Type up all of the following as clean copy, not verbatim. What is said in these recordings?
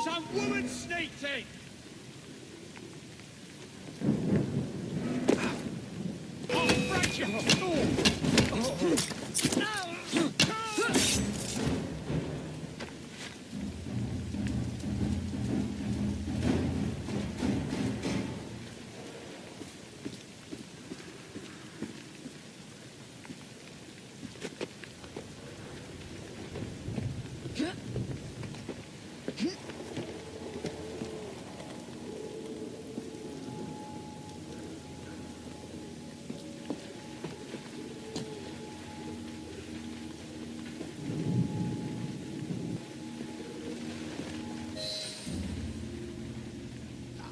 Some woman sneaked in! I'll break you!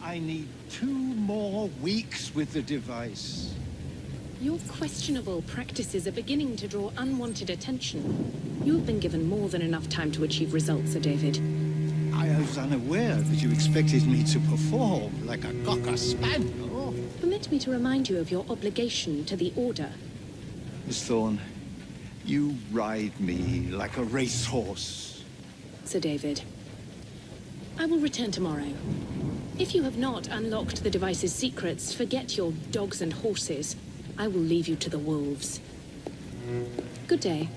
I need 2 more weeks with the device. Your questionable practices are beginning to draw unwanted attention. You have been given more than enough time to achieve results, Sir David. I was unaware that you expected me to perform like a cocker spaniel. Permit me to remind you of your obligation to the Order. Miss Thorne, you ride me like a racehorse. Sir David, I will return tomorrow. If you have not unlocked the device's secrets, forget your dogs and horses. I will leave you to the wolves. Good day.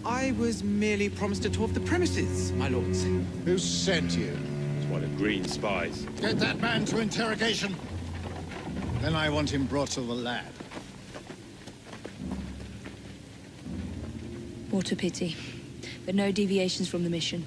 I was merely promised a tour of the premises, my lords. Who sent you? It's one of Green's spies. Get that man to interrogation. Then I want him brought to the lab. What a pity. But no deviations from the mission.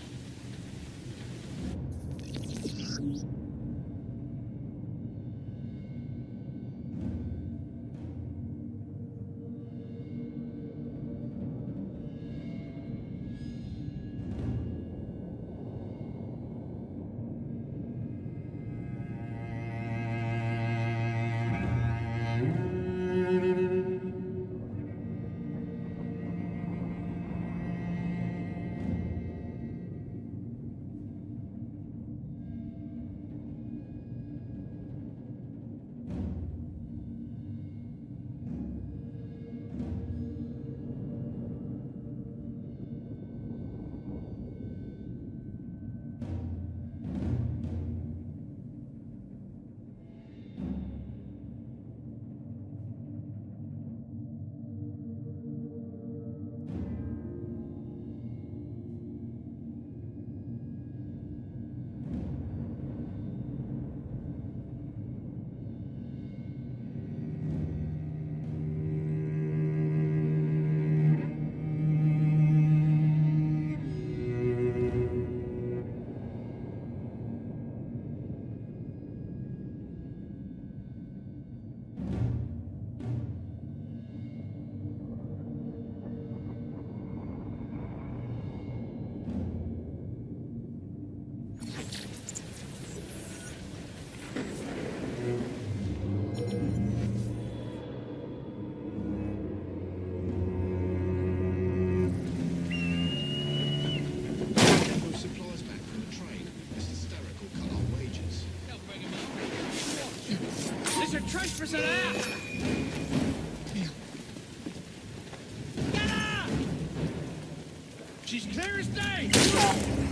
She's clear as day!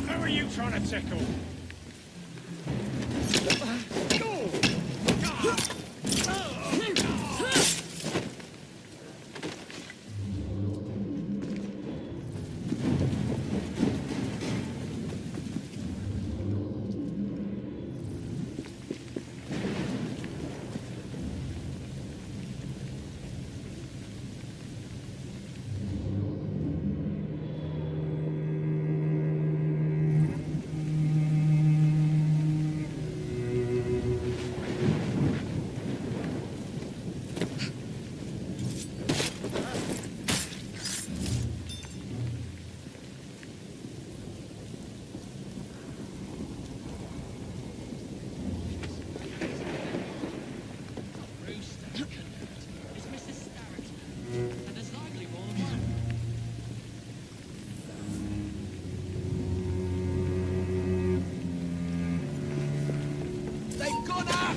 Who are you trying to tickle? They've gone up!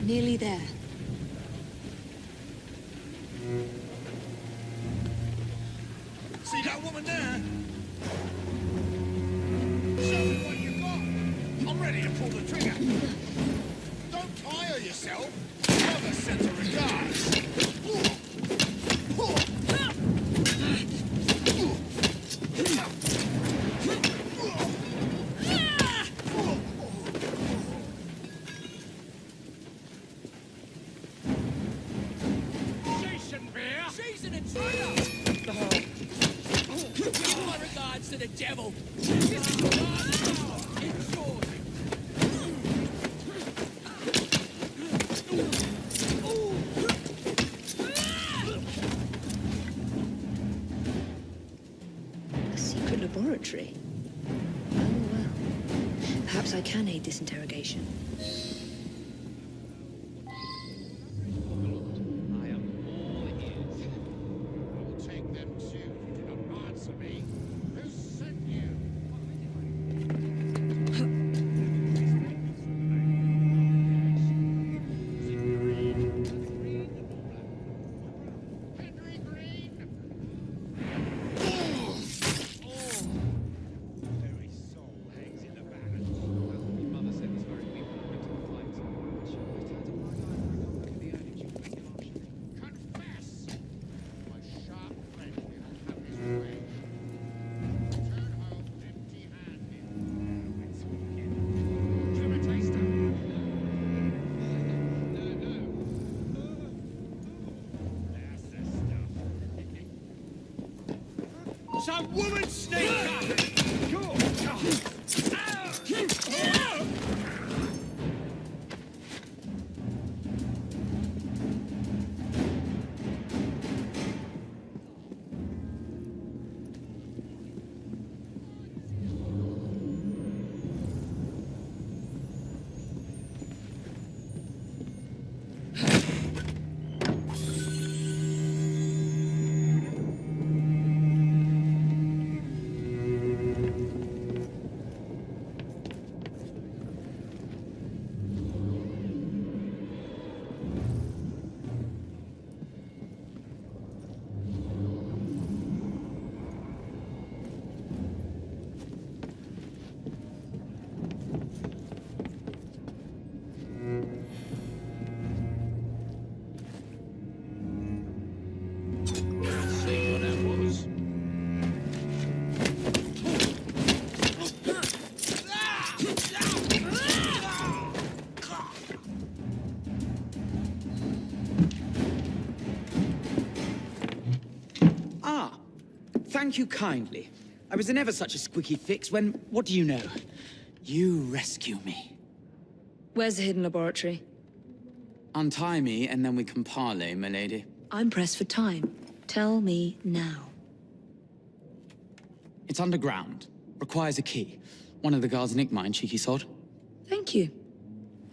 Nearly there. See that woman there? Show me what you got. I'm ready to pull the trigger. Don't tire yourself. Mother sends her regards. She shouldn't be here. She's an intruder! Give my regards to the devil! This is the last intruder! A secret laboratory. Oh, well. Perhaps I can aid this interrogation. I am all ears. I will take them too if you do not answer me. Who sent you? Henry Green! Very soul hangs in the balance. Your mother said this very week when we went to the fight. She always turned a blind eye when I got back at the earnings. You make it harshly. Confess! My sharp friend will have his way. Return home empty-handed. Give him a taster. That's the stuff. Some woman sneaked up! Cool. thank you kindly. I was in ever such a squeaky fix when, what do you know? You rescue me. Where's the hidden laboratory? Untie me, and then we can parley, milady. I'm pressed for time. Tell me now. It's underground. Requires a key. One of the guards nicked mine, cheeky sod. Thank you.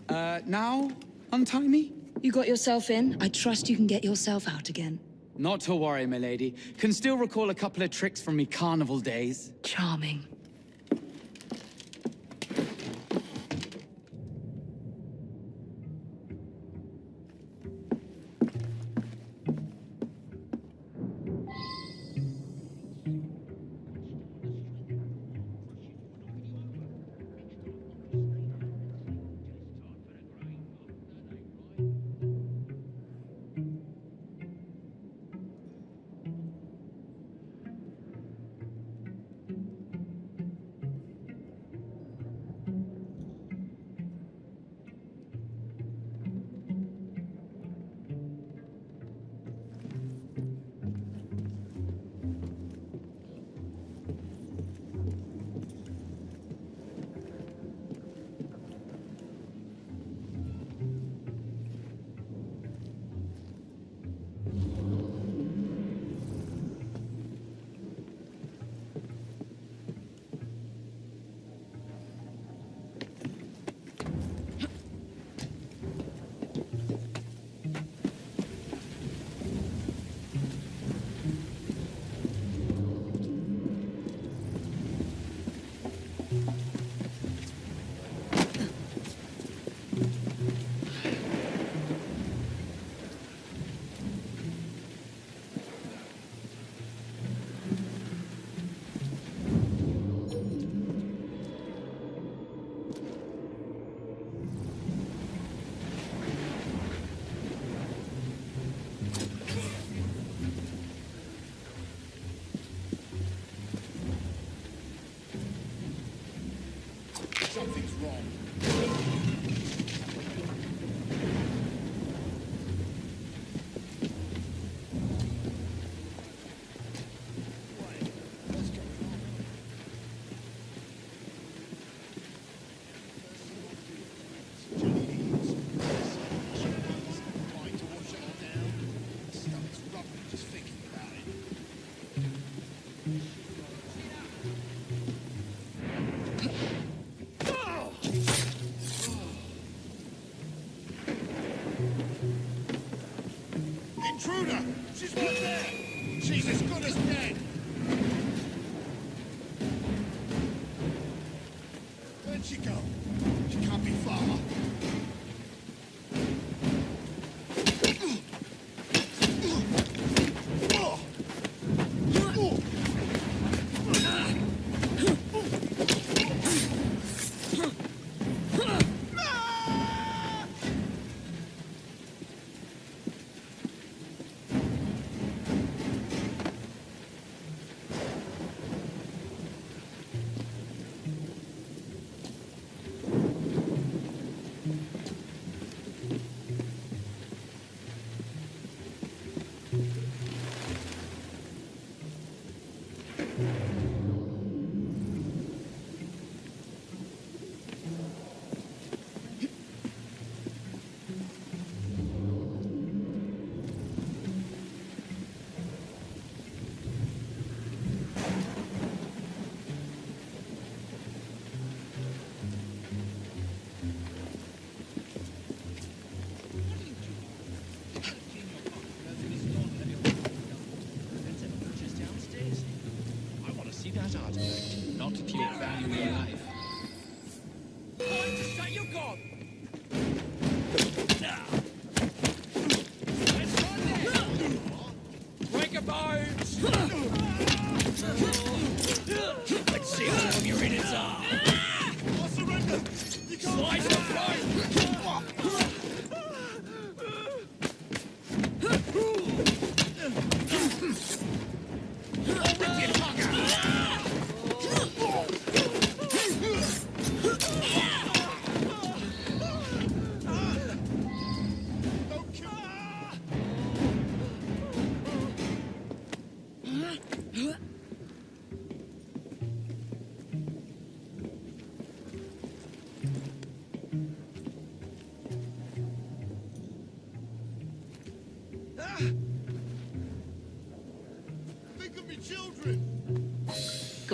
Now? Untie me? You got yourself in. I trust you can get yourself out again. Not to worry, milady. Can still recall a couple of tricks from me carnival days. Charming. Something's wrong. Wait, what's going on? Trying to wash it all down. Stomach's rumbling just thinking about it. Intruder! She's right there! She's as good as dead! Where'd she go? She can't be far.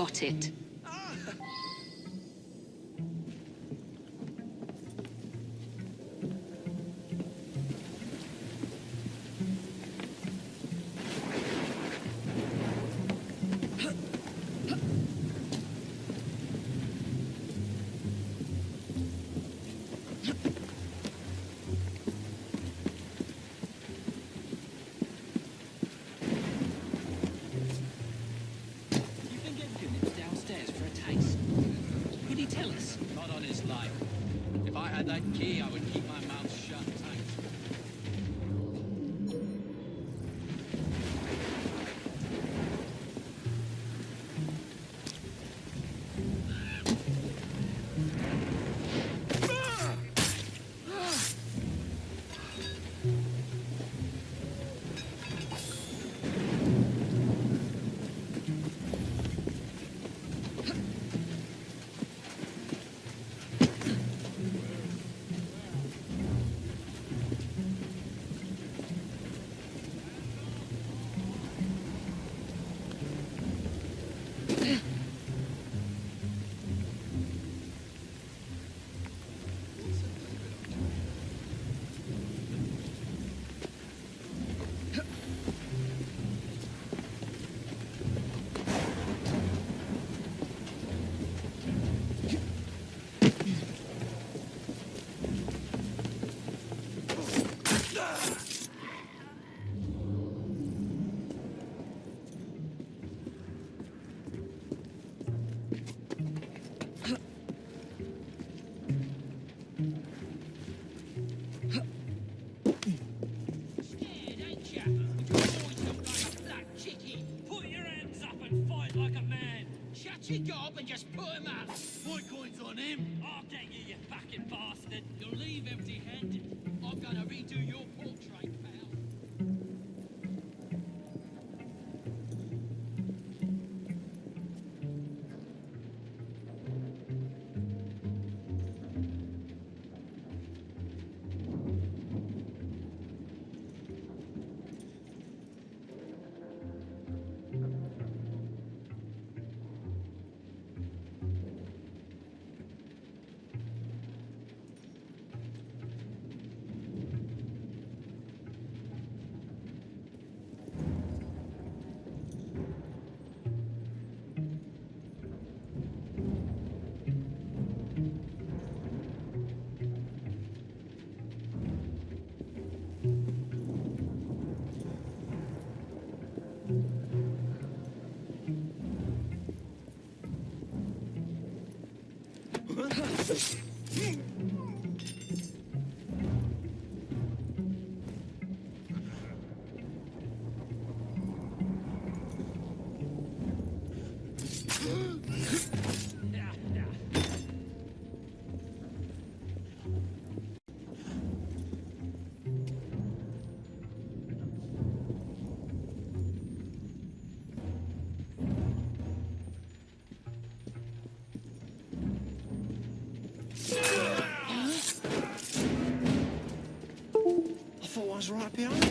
got it. You been getting units downstairs for a taste? Could he tell us? Not on his life. If I had that key, I would keep my mouth shut tight. Scared, ain't ya? Your boys look like a black chickie. Put your hands up and fight like a man. Shut your gob and just put him up. My coin's on him. I'll get you, you fucking bastard. You'll leave empty-handed. I'm gonna redo your portrait, pal. I thought I was right behind you.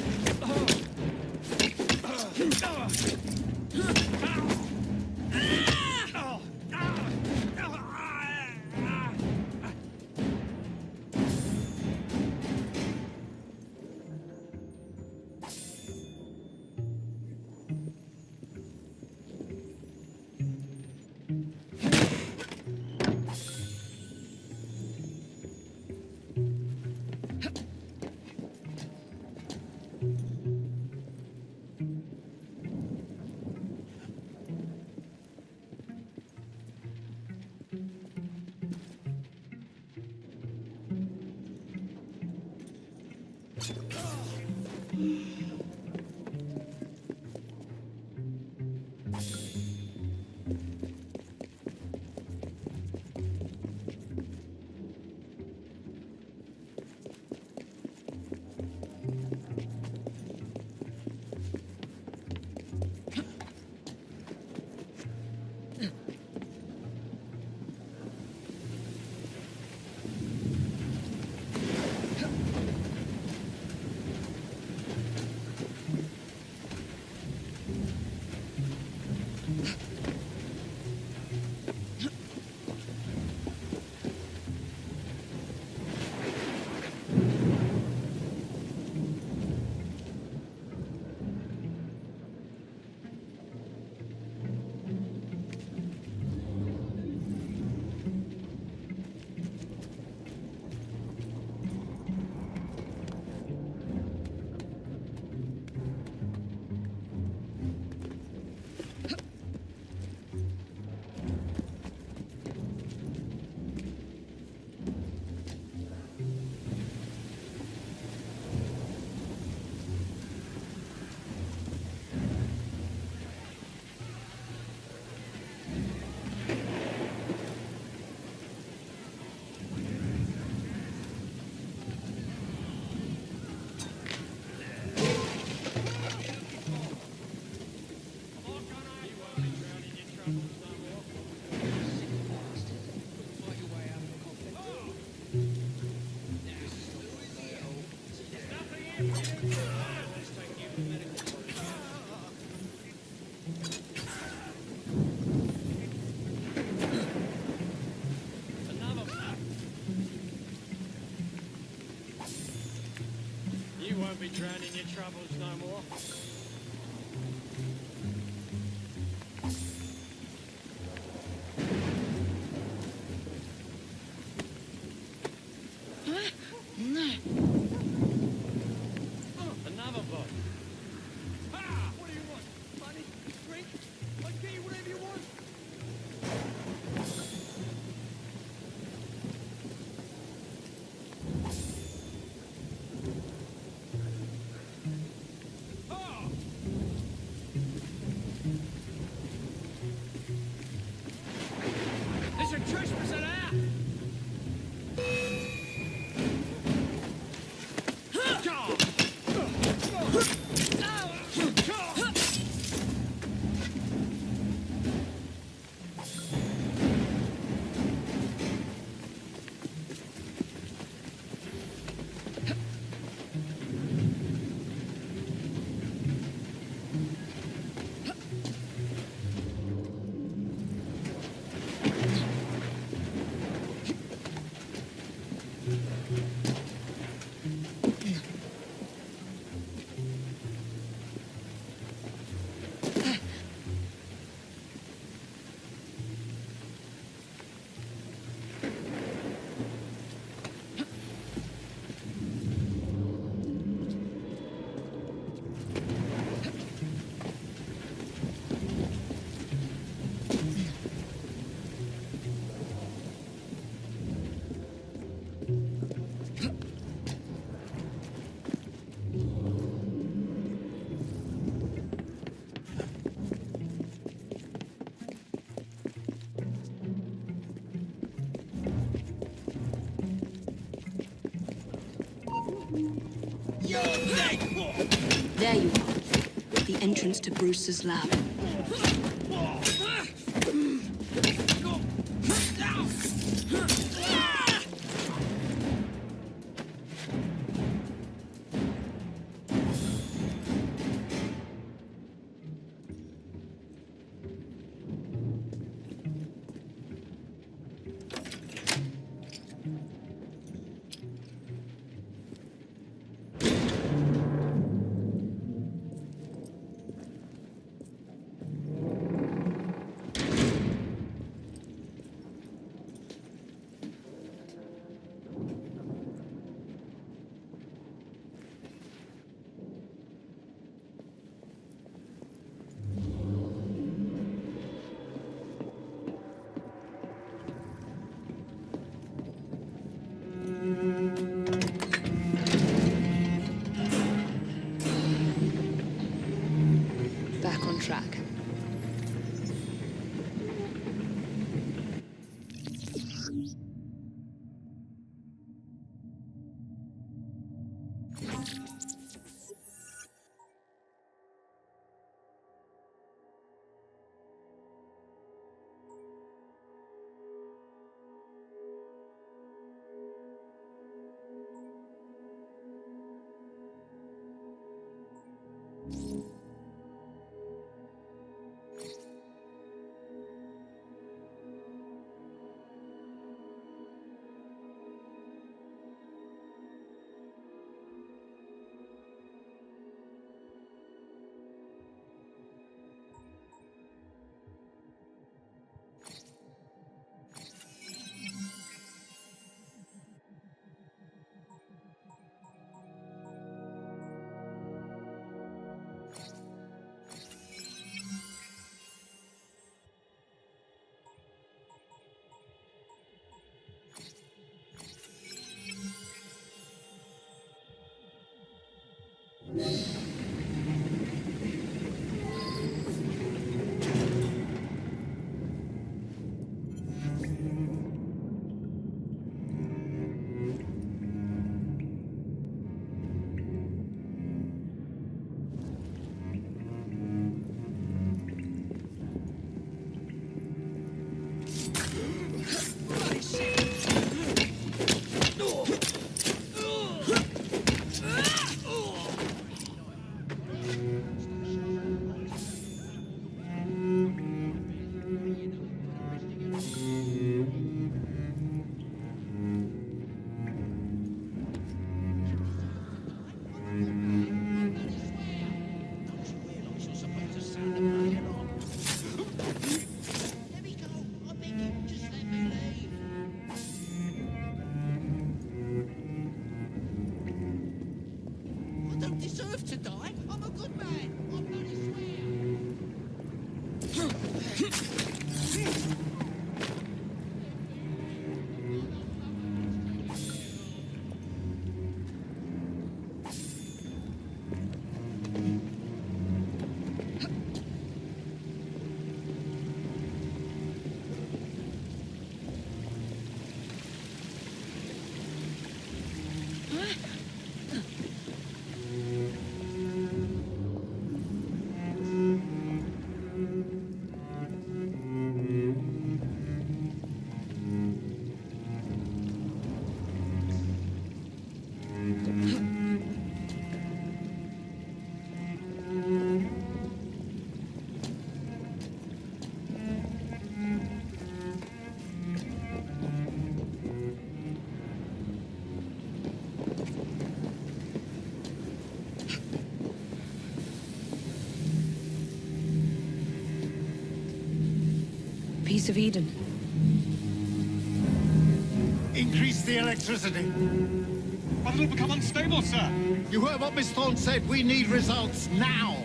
Another one. You won't be drowning your troubles no more. Another boat. Ah! What do you want? Money? Drink? I'll get you whatever you want. Oh! There's a trespasser there! There you are. The entrance to Bruce's lab. Piece of Eden. Increase the electricity. But it'll become unstable, sir. You heard what Miss Thorne said. We need results now.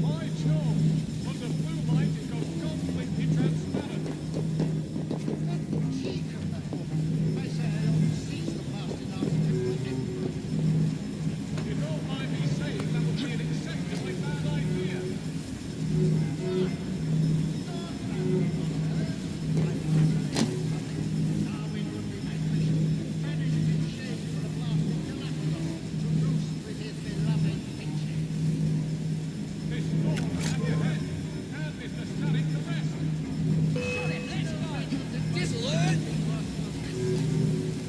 My Joe, under blue light it goes completely transparent. You don't mind me saying that would be an exceptionally bad idea. Miss Thorne, have your head. And Mr. Static the rest. This'll hurt.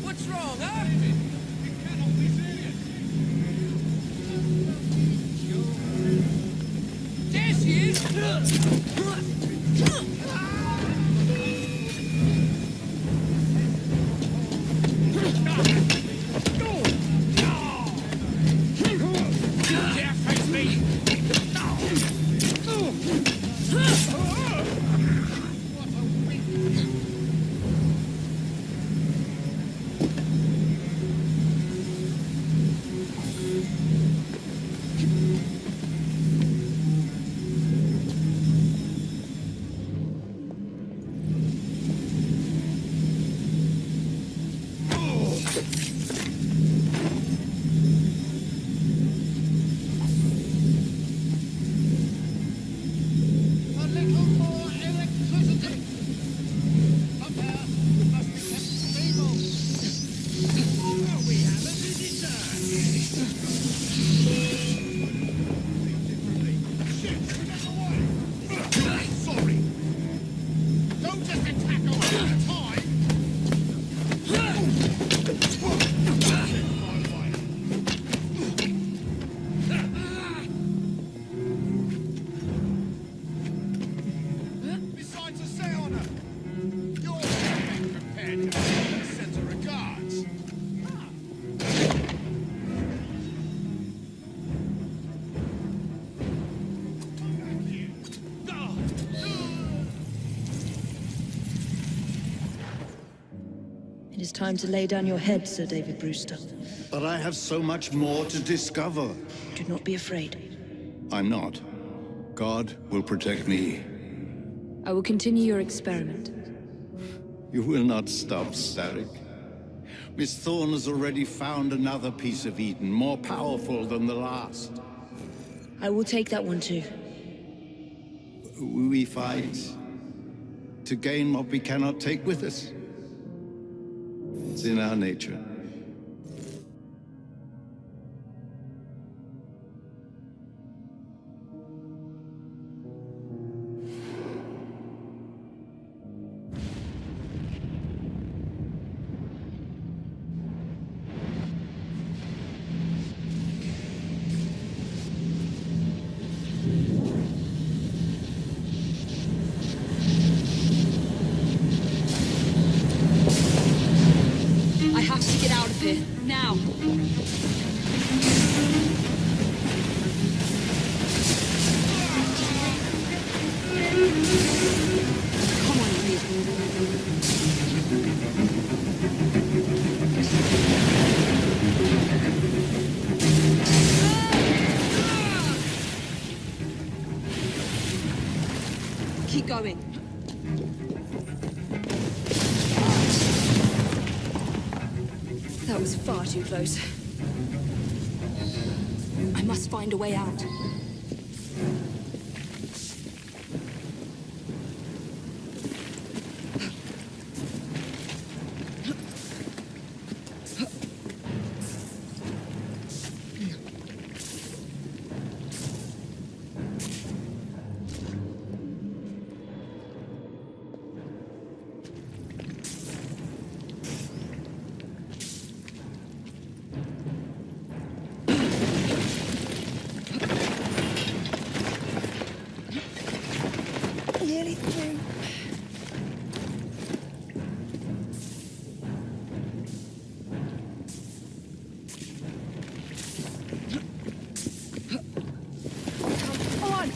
What's wrong, huh? David, it cannot be serious. There she is! Dare face me! A little more electricity. Up there. We must be kept stable. We have a visitor! Shit! Get away! Sorry! Don't just attack us all the time! Besides a say on her, you're being prepared to send her regards. It is time to lay down your head, Sir David Brewster. But I have so much more to discover. Do not be afraid. I'm not. God will protect me. I will continue your experiment. You will not stop, Starrick. Miss Thorne has already found another piece of Eden, more powerful than the last. I will take that one too. We fight to gain what we cannot take with us. It's in our nature. I have to get out of here. Now. Come on, Reed. Keep going. That was far too close. I must find a way out. Nearly through. Come on!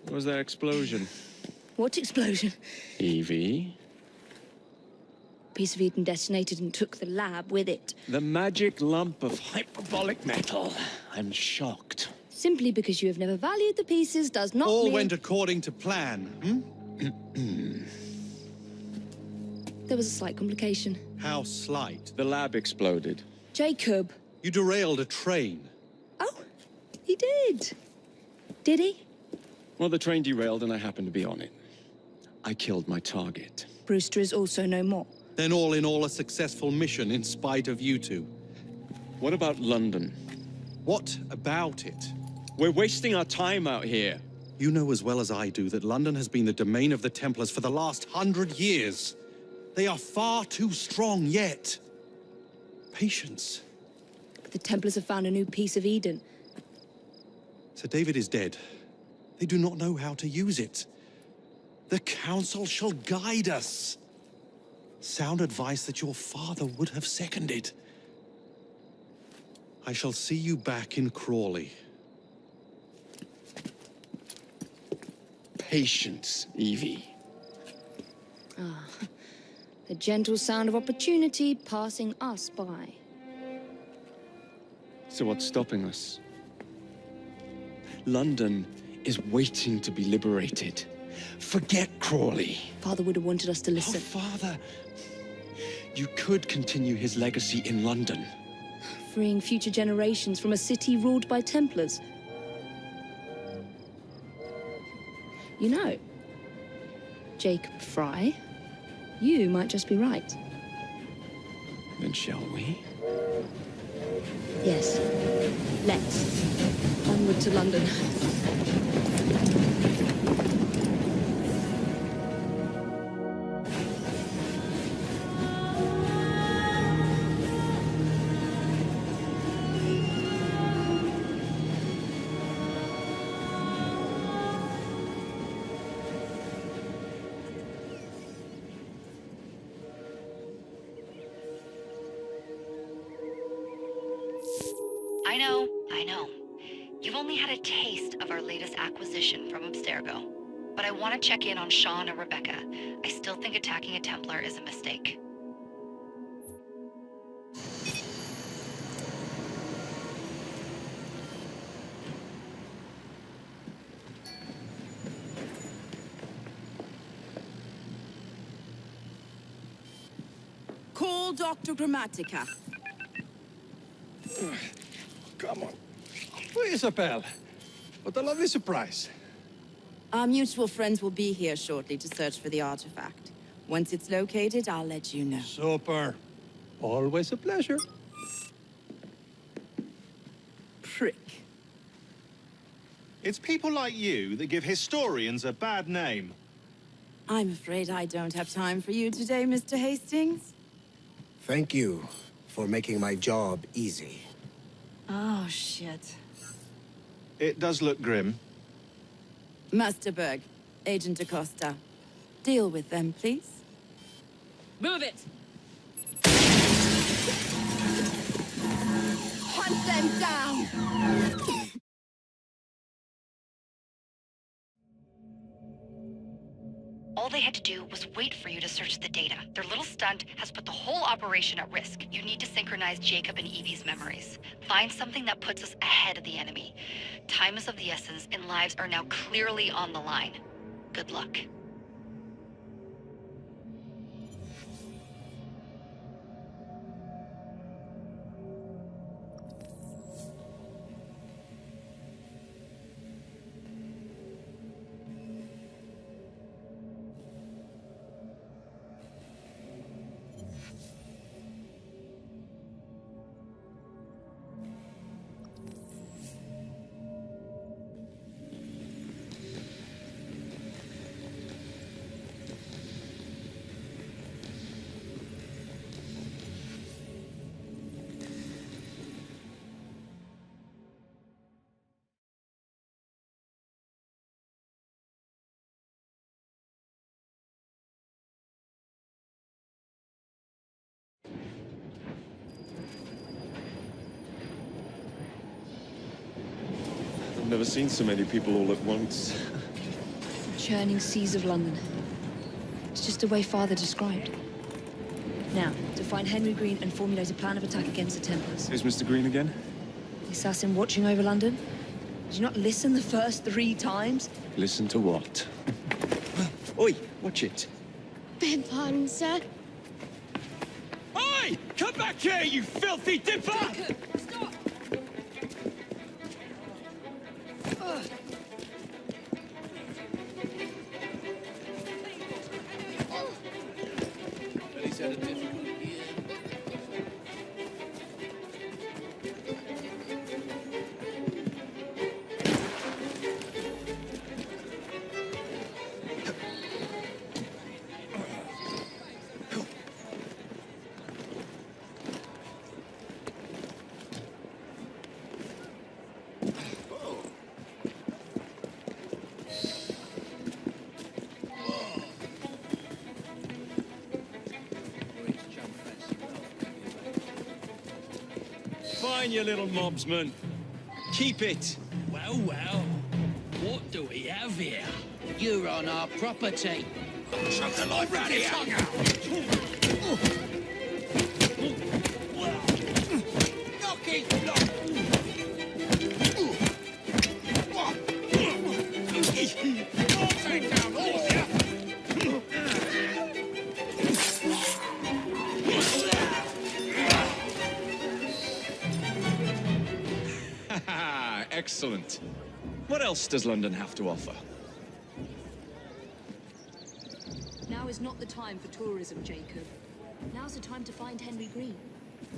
What was that explosion? What explosion? Evie? Piece of Eden detonated and took the lab with it. The magic lump of hyperbolic metal. I'm shocked. Simply because you have never valued the pieces does not All mean... went according to plan, There was a slight complication. How slight. The lab exploded. Jacob. You derailed a train. Oh, he did. Did he? Well, the train derailed and I happened to be on it. I killed my target. Brewster is also no more. Then all in all, a successful mission in spite of you two. What about London? What about it? We're wasting our time out here. You know as well as I do that London has been the domain of the Templars for the last 100 years. They are far too strong yet. Patience. But the Templars have found a new piece of Eden. Sir David is dead. They do not know how to use it. The Council shall guide us. Sound advice that your father would have seconded. I shall see you back in Crawley. Patience, Evie. The gentle sound of opportunity passing us by. So what's stopping us? London is waiting to be liberated. Forget Crawley. Father would have wanted us to listen. Oh, Father. You could continue his legacy in London. Freeing future generations from a city ruled by Templars. You know, Jacob Fry, you might just be right. Then shall we? Yes. Let's. Onward to London. I know. You've only had a taste of our latest acquisition from Abstergo. But I want to check in on Sean and Rebecca. I still think attacking a Templar is a mistake. Call Dr. Grammatica. Come on. Isabel. What a lovely surprise. Our mutual friends will be here shortly to search for the artifact. Once it's located, I'll let you know. Super. Always a pleasure. Prick. It's people like you that give historians a bad name. I'm afraid I don't have time for you today, Mr. Hastings. Thank you for making my job easy. Oh, shit. It does look grim. Master Berg, Agent Acosta. Deal with them, please. Move it! Hunt them down! All they had to do was wait for you to search the data. Their little stunt has put the whole operation at risk. You need to synchronize Jacob and Evie's memories. Find something that puts us ahead of the enemy. Time is of the essence, and lives are now clearly on the line. Good luck. I've never seen so many people all at once. Churning seas of London. It's just the way Father described. Now, to find Henry Green and formulate a plan of attack against the Templars. Who's Mr. Green again? The assassin watching over London? Did you not listen the first 3 times? Listen to what? Oi, watch it. Beg pardon, sir. Oi! Come back here, you filthy dipper! Stop! But he's had a difficult year. Fine, you little mobsman. Keep it. Well, well. What do we have here? You're on our property. Shut the life out of your tongue out! Knock it, knock! Take down horse, yeah? Excellent. What else does London have to offer? Now is not the time for tourism, Jacob. Now's the time to find Henry Green.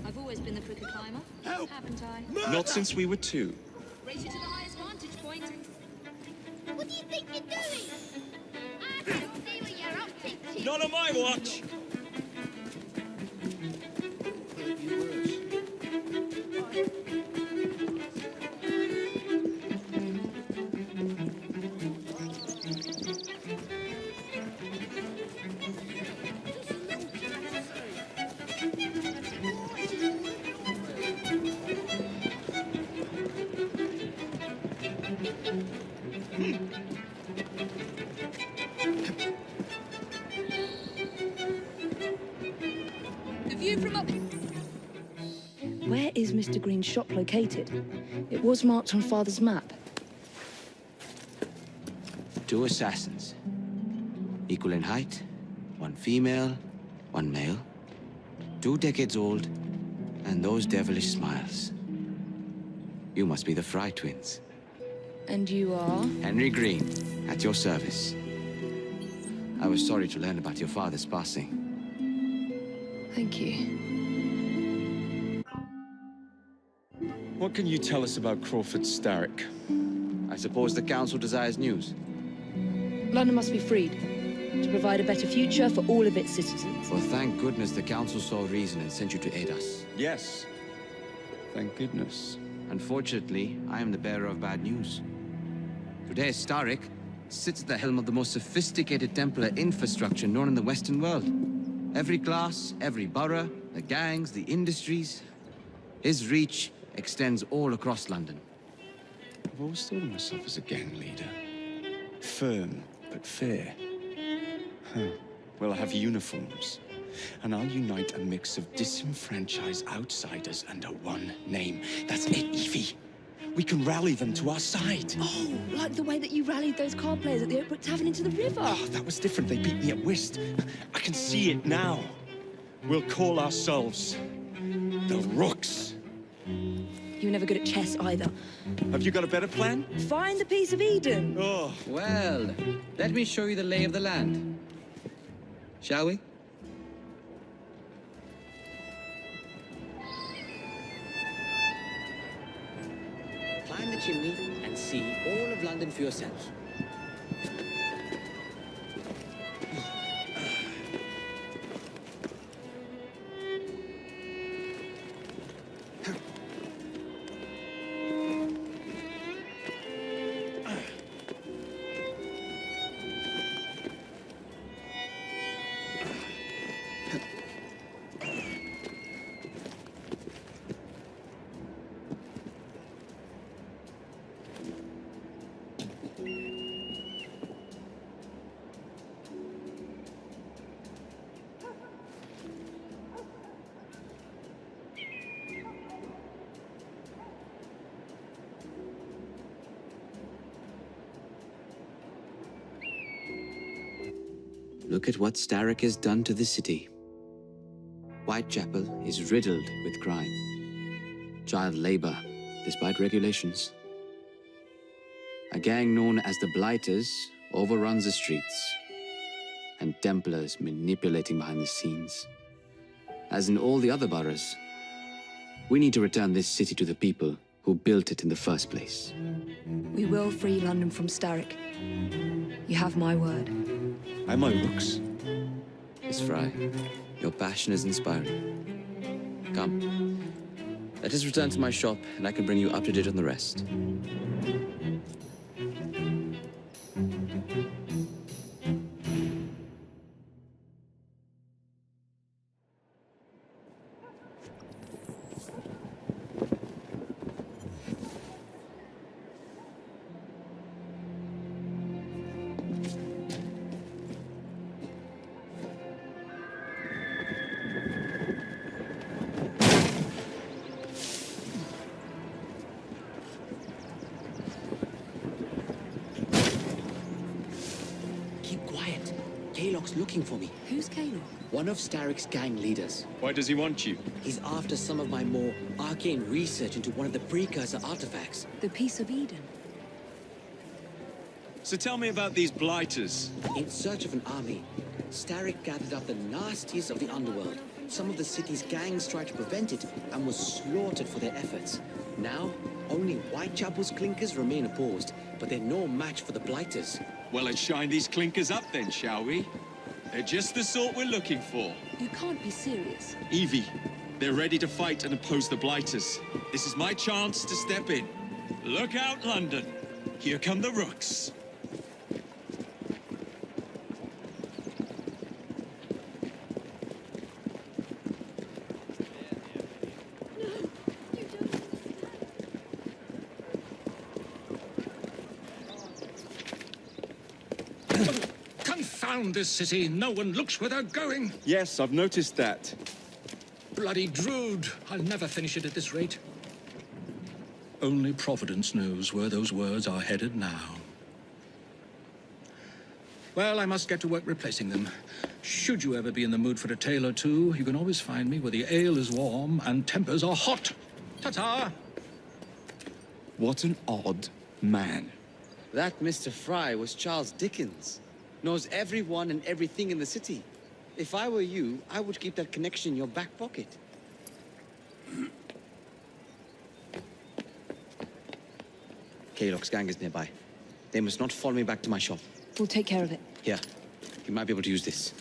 I've always been the quicker climber, haven't I? Not since we were 2. Race you to the highest vantage point. What do you think you're doing? I can't see what you're up to. Not on my watch! Could it be worse? The view from up... Where is Mr. Green's shop located? It was marked on Father's map. 2 assassins. Equal in height. 1 female, 1 male. 2 decades old, and those devilish smiles. You must be the Fry twins. And you are? Henry Green, at your service. I was sorry to learn about your father's passing. Thank you. What can you tell us about Crawford Starrick? I suppose the Council desires news. London must be freed to provide a better future for all of its citizens. Well, thank goodness the Council saw reason and sent you to aid us. Yes. Thank goodness. Unfortunately, I am the bearer of bad news. Today, Starrick sits at the helm of the most sophisticated Templar infrastructure known in the Western world. Every class, every borough, the gangs, the industries. His reach extends all across London. I've always thought of myself as a gang leader. Firm, but fair. Huh. Well, I have uniforms. And I'll unite a mix of disenfranchised outsiders under one name. That's it, Evie. We can rally them to our side. Oh, like the way that you rallied those card players at the Oakbrook Tavern into the river. Oh, that was different. They beat me at whist. I can see it now. We'll call ourselves the Rooks. You were never good at chess either. Have you got a better plan? Find the piece of Eden. Oh. Well, let me show you the lay of the land. Shall we? Climb the chimney and see all of London for yourself. Look at what Starrick has done to the city. Whitechapel is riddled with crime. Child labor, despite regulations. A gang known as the Blighters overruns the streets. And Templars manipulating behind the scenes. As in all the other boroughs, we need to return this city to the people who built it in the first place. We will free London from Starrick. You have my word. I'm my Rooks. Miss Fry, your passion is inspiring. Come, let us return to my shop, and I can bring you up to date on the rest. Kaylock's looking for me. Who's Kaylock? One of Starrick's gang leaders. Why does he want you? He's after some of my more arcane research into one of the precursor artifacts. The Piece of Eden. So tell me about these Blighters. In search of an army, Starrick gathered up the nastiest of the underworld. Some of the city's gangs tried to prevent it and was slaughtered for their efforts. Now, only Whitechapel's clinkers remain opposed, but they're no match for the Blighters. Well, let's shine these clinkers up then, shall we? They're just the sort we're looking for. You can't be serious. Evie, they're ready to fight and oppose the Blighters. This is my chance to step in. Look out, London. Here come the Rooks. Confound this city! No one looks where they're going! Yes, I've noticed that. Bloody Drood! I'll never finish it at this rate. Only Providence knows where those words are headed now. Well, I must get to work replacing them. Should you ever be in the mood for a tale or two, you can always find me where the ale is warm and tempers are hot. Ta-ta! What an odd man. That Mr. Fry was Charles Dickens. Knows everyone and everything in the city. If I were you, I would keep that connection in your back pocket. Kaylock's gang is nearby. They must not follow me back to my shop. We'll take care of it. Here, you might be able to use this.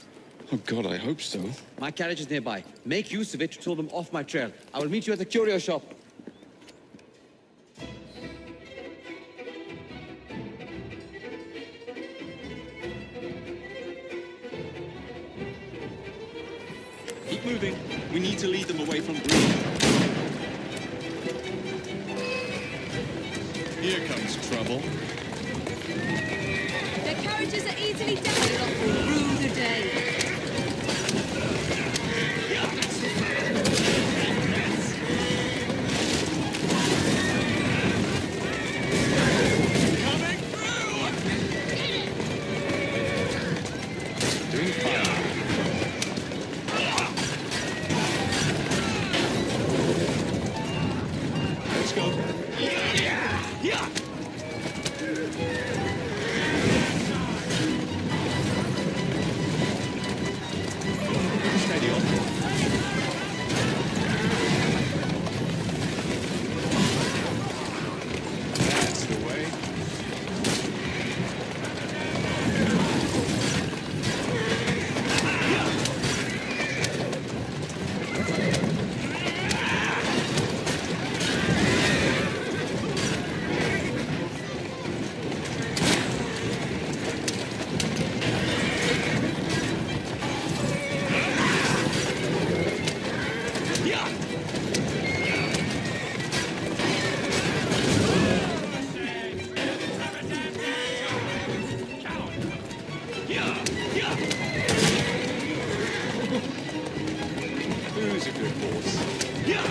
Oh God, I hope so. My carriage is nearby. Make use of it to throw them off my trail. I will meet you at the curio shop. moving. We need to lead them away from Green. Here comes trouble. Their carriages are easily damaged. Through the day. Doing fine. Let's go. Steady on. That's the way. Who's a good horse? You are.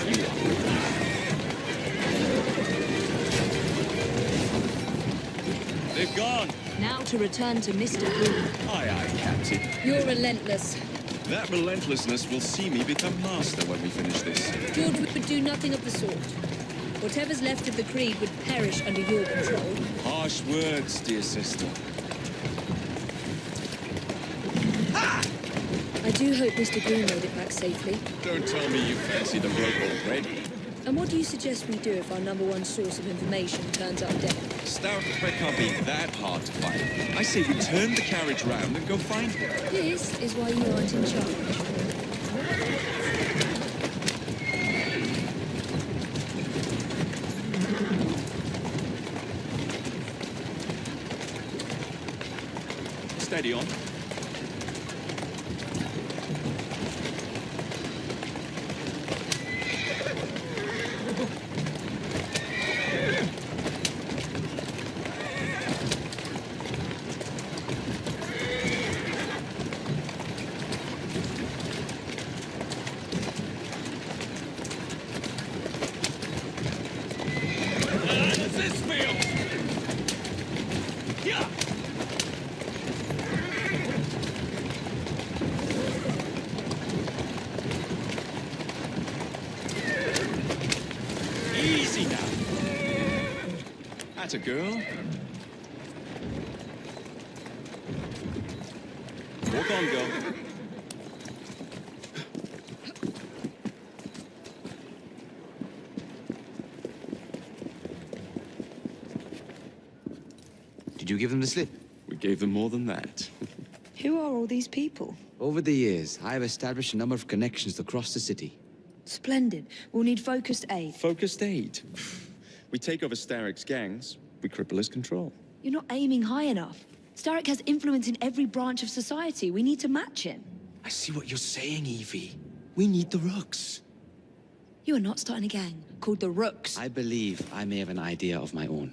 They've gone. Now to return to Mr. Green. Aye, aye, Captain. You're relentless. That relentlessness will see me become master when we finish this. George would do nothing of the sort. Whatever's left of the Creed would perish under your control. Harsh words, dear sister. I do hope Mr. Green made it back safely. Don't tell me you fancy the bloke already. And what do you suggest we do if our #1 source of information turns up dead? Stout threat can't be that hard to find. I say we turn the carriage round and go find him. This is why you aren't in charge. Steady on. Easy now. That's a girl. Walk on, girl. Did you give them the slip? We gave them more than that. Who are all these people? Over the years, I have established a number of connections across the city. Splendid. We'll need focused aid. Focused aid. We take over Starrick's gangs, we cripple his control. You're not aiming high enough. Starrick has influence in every branch of society. We need to match him. I see what you're saying, Evie. We need the Rooks. You are not starting a gang called the Rooks. I believe I may have an idea of my own.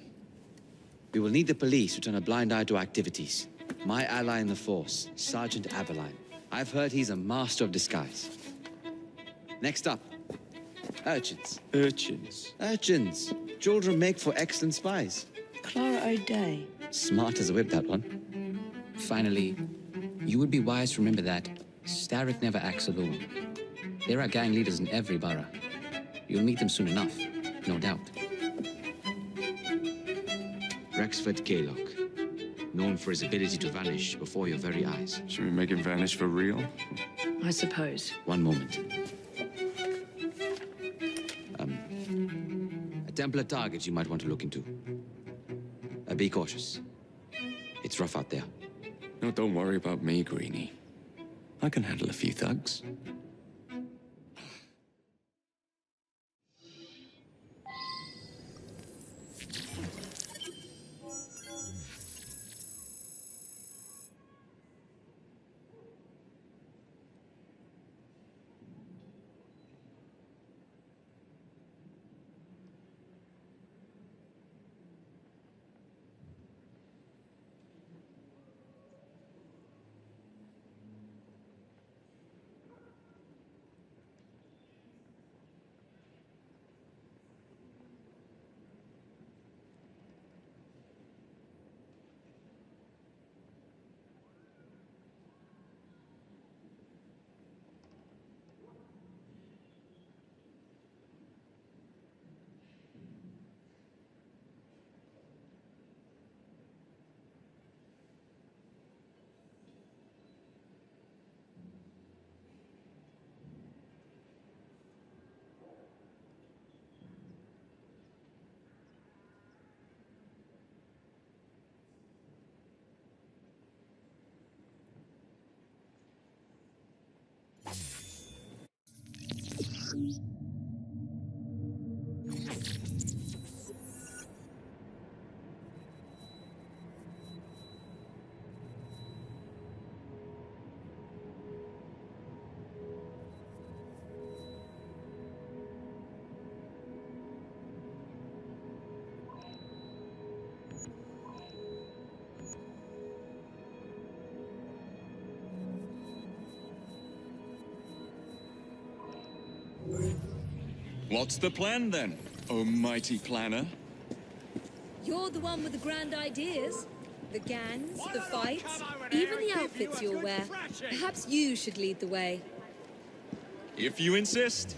We will need the police to turn a blind eye to activities. My ally in the force, Sergeant Aberline. I've heard he's a master of disguise. Next up, urchins. Urchins? Urchins. Children make for excellent spies. Clara O'Day. Smart as a whip, that one. Finally, you would be wise to remember that Starrick never acts alone. There are gang leaders in every borough. You'll meet them soon enough, no doubt. Rexford Kaylock, known for his ability to vanish before your very eyes. Should we make him vanish for real? I suppose. One moment. A Templar target you might want to look into. Be cautious. It's rough out there. No, don't worry about me, Greenie. I can handle a few thugs. What's the plan then, oh mighty planner? You're the one with the grand ideas. The gangs, the fights, even the outfits you'll wear. Perhaps you should lead the way. If you insist.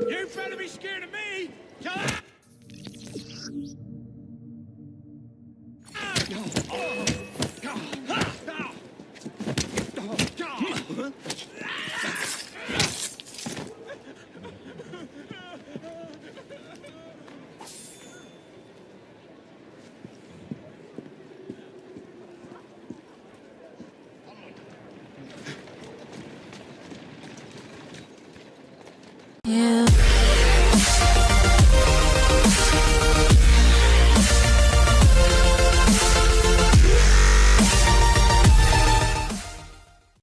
You better be scared of me! Come on!